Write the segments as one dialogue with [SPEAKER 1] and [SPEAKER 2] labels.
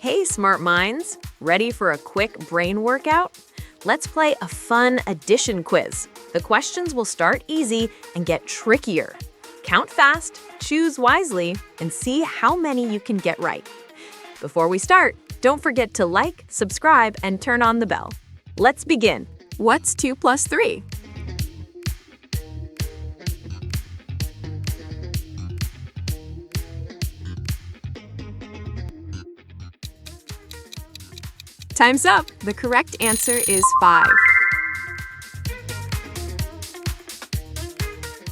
[SPEAKER 1] Hey, smart minds! Ready for a quick brain workout? Let's play a fun addition quiz. The questions will start easy and get trickier. Count fast, choose wisely, and see how many you can get right. Before we start, don't forget to like, subscribe, and turn on the bell. Let's begin. What's 2 plus 3? Time's up. The correct answer is 5.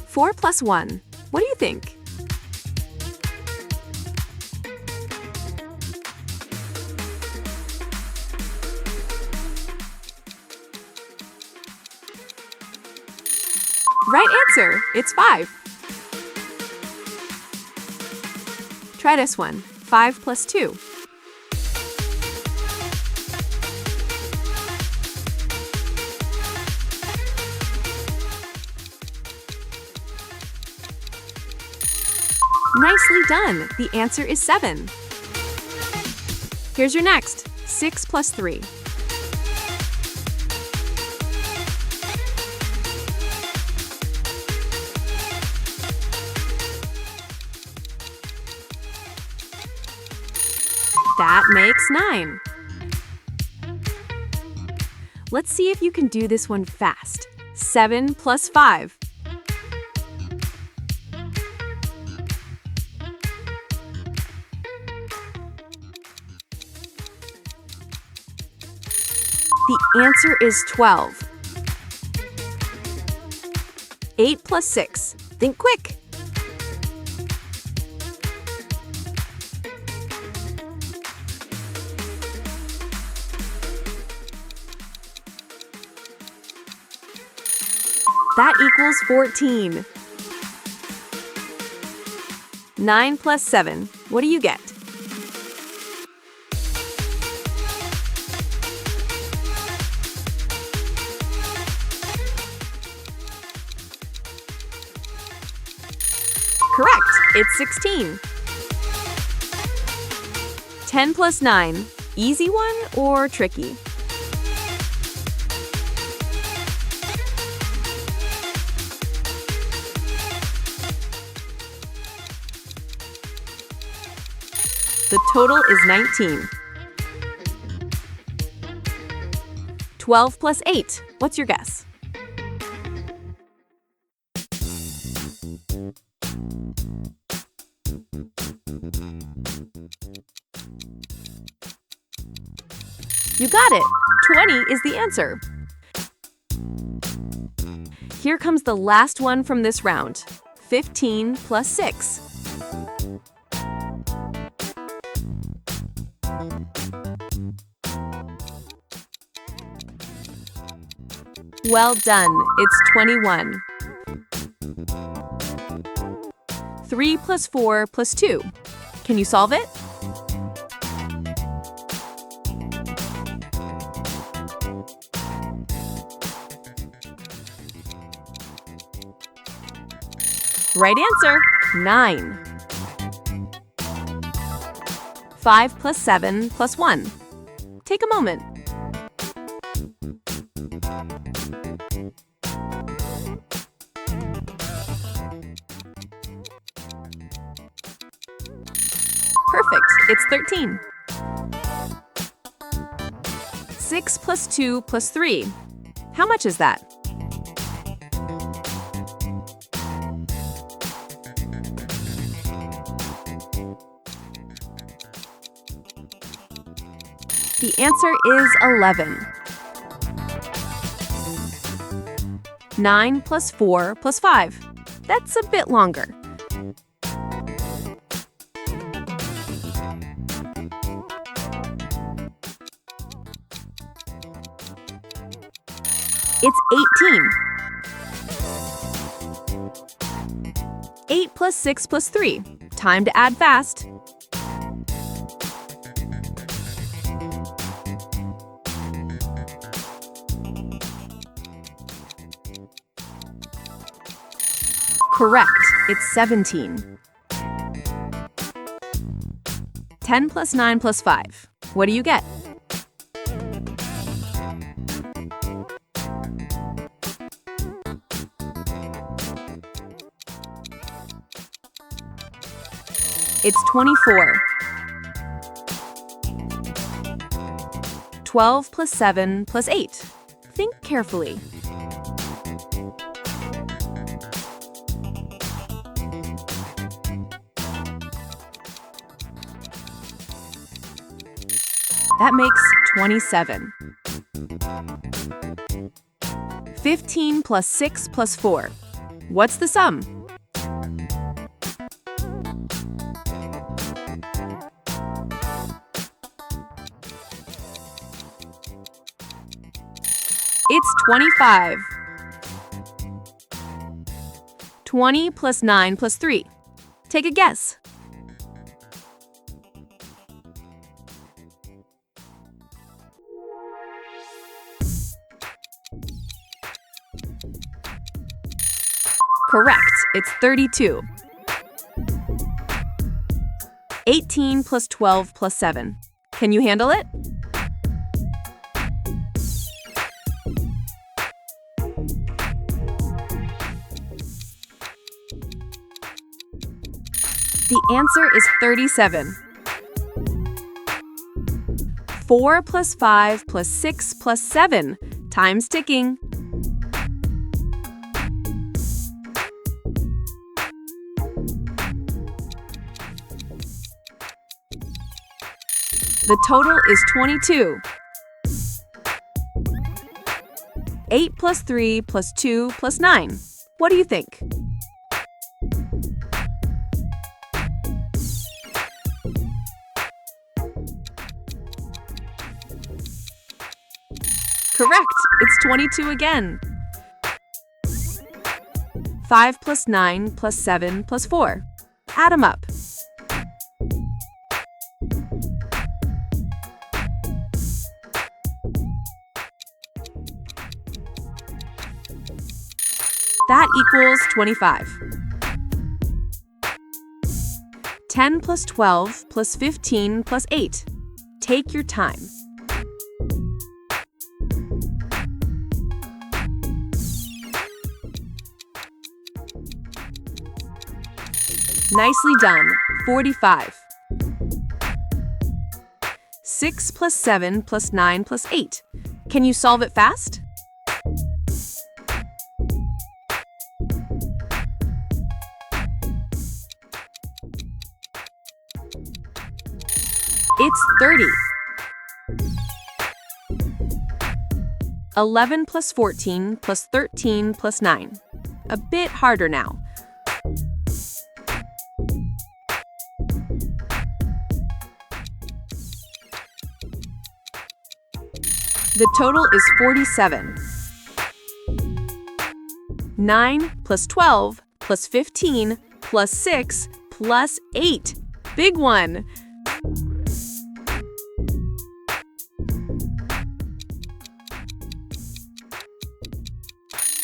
[SPEAKER 1] 4 plus 1. What do you think? Right answer. It's 5. Try this one. 5 plus 2. Nicely done! The answer is 7. Here's your next. 6 plus 3. That makes 9. Let's see if you can do this one fast. 7 plus 5. The answer is 12. 8 plus 6. Think quick. That equals 14. 9 plus 7. What do you get? Correct! It's 16. 10 plus 9. Easy one or tricky? The total is 19. 12 plus 8. What's your guess? You got it! 20 is the answer. Here comes the last one from this round. 15 plus 6. Well done, it's 21. 3 plus 4 plus 2. Can you solve it? Right answer, 9. 5 plus 7 plus 1. Take a moment. Perfect, it's 13. 6 plus 2 plus 3. How much is that? The answer is 11. 9 plus 4 plus 5. That's a bit longer. It's 18. 8 plus 6 plus 3. Time to add fast. Correct, it's 17. 10 plus 9 plus 5. What do you get? It's 24. 12 plus 7 plus 8. Think carefully. That makes 27. 15 plus 6 plus 4. What's the sum? It's 25. 20 plus 9 plus 3. Take a guess. Correct. It's 32. 18 plus 12 plus 7. Can you handle it? The answer is 37. 4 plus 5 plus 6 plus 7. Time's ticking. The total is 22. 8 plus 3 plus 2 plus 9. What do you think? Correct. It's 22 again. 5 plus 9 plus 7 plus 4. Add them up. That equals 25. 10 plus 12 plus 15 plus 8. Take your time. Nicely done. 45. 6 plus 7 plus 9 plus 8. Can you solve it fast? It's 30. 11 plus 14 plus 13 plus 9. A bit harder now. The total is 47. 9 plus 12 plus 15 plus 6 plus 8. Big one!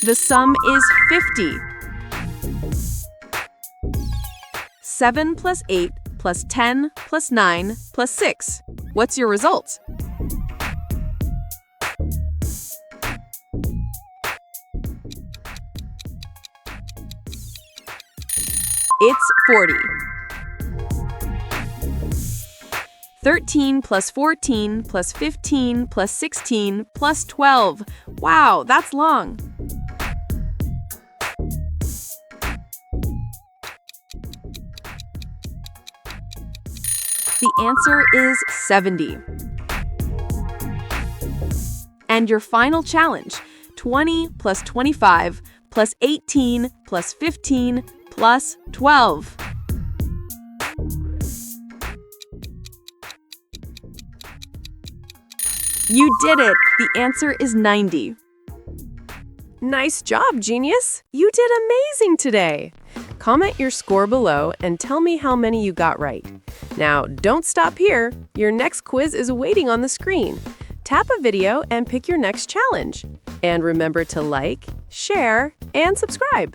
[SPEAKER 1] The sum is 50. 7 plus 8 plus 10 plus 9 plus 6. What's your result? It's 40. 13 plus 14 plus 15 plus 16 plus 12. Wow, that's long. The answer is 70. And your final challenge, 20 plus 25 plus 18 plus 15 plus 12. You did it! The answer is 90. Nice job, genius! You did amazing today! Comment your score below and tell me how many you got right. Now, don't stop here. Your next quiz is waiting on the screen. Tap a video and pick your next challenge. And remember to like, share, and subscribe.